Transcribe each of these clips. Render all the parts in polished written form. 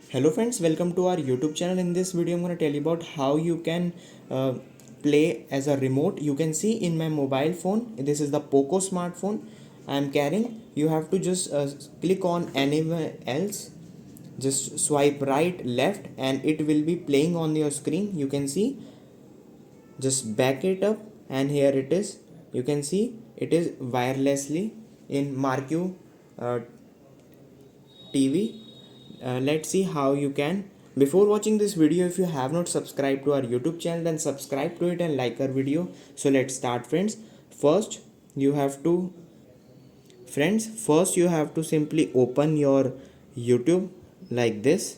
Hello friends, welcome to our YouTube channel. In this video I'm going to tell you about how you can play as a remote. You can see in my mobile phone, this is the POCO smartphone I am carrying. You have to just click on anywhere else, just swipe right left and it will be playing on your screen. You can see, just back it up and here it is. You can see it is wirelessly in Marquee TV. Let's see how you can. Before watching this video, if you have not subscribed to our YouTube channel, then subscribe to it and like our video. So let's start, friends. First you have to first you have to simply open your YouTube like this.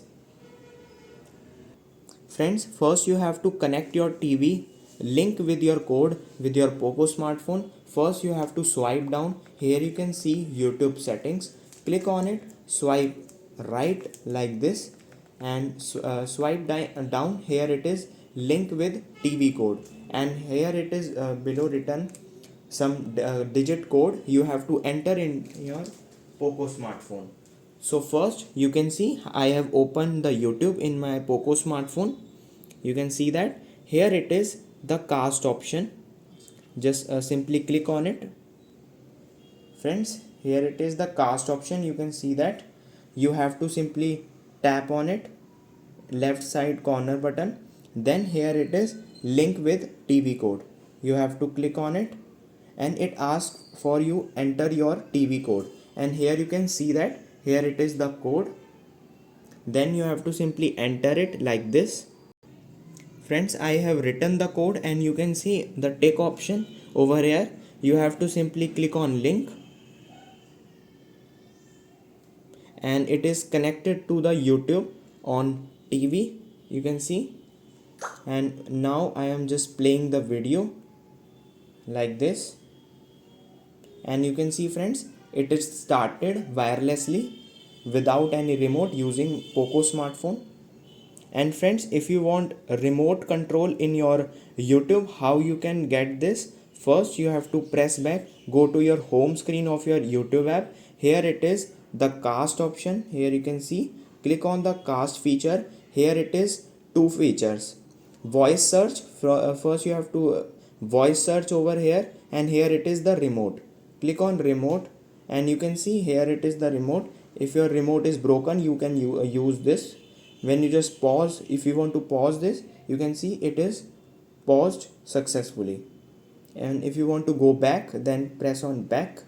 Friends, first you have to connect your TV link with your code with your POCO smartphone. First you have to swipe down. Here you can see YouTube settings. Click on it, swipe right like this and swipe down. Here it is link with TV code and here it is below written some digit code you have to enter in your POCO smartphone. So first you can see I have opened the YouTube in my POCO smartphone. You can see that here it is the cast option. Just simply click on it. Friends, here it is the cast option. You can see that you have to simply tap on it, left side corner button. Then here it is link with TV code. You have to click on it and it asks for you enter your TV code and here you can see that here it is the code. Then you have to simply enter it like this. Friends, I have written the code and you can see the tick option over here. You have to simply click on link and it is connected to the YouTube on TV. You can see, and now I am just playing the video like this and you can see, friends, it is started wirelessly without any remote using POCO smartphone. And friends, if you want remote control in your YouTube, how you can get this? First you have to press back, go to your home screen of your YouTube app. Here it is the cast option. Here you can see, click on the cast feature. Here it is two features, voice search. First you have to voice search over here and here it is the remote. Click on remote and you can see here it is the remote. If your remote is broken, you can use this. When you just pause, if you want to pause this, you can see it is paused successfully. And if you want to go back, then press on back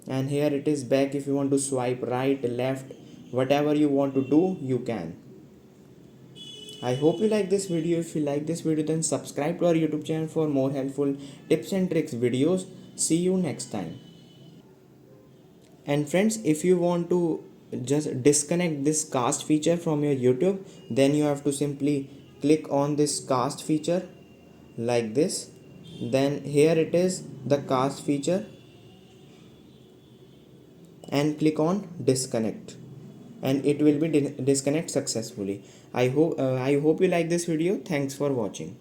and here it is back. If you want to swipe right, left, whatever you want to do, you can. I hope you like this video. If you like this video, then subscribe to our YouTube channel for more helpful tips and tricks videos. See you next time. And friends, if you want to just disconnect this cast feature from your YouTube, then you have to simply click on this cast feature like this. Then here it is the cast feature and click on disconnect and it will be disconnect successfully. I hope you like this video. Thanks for watching.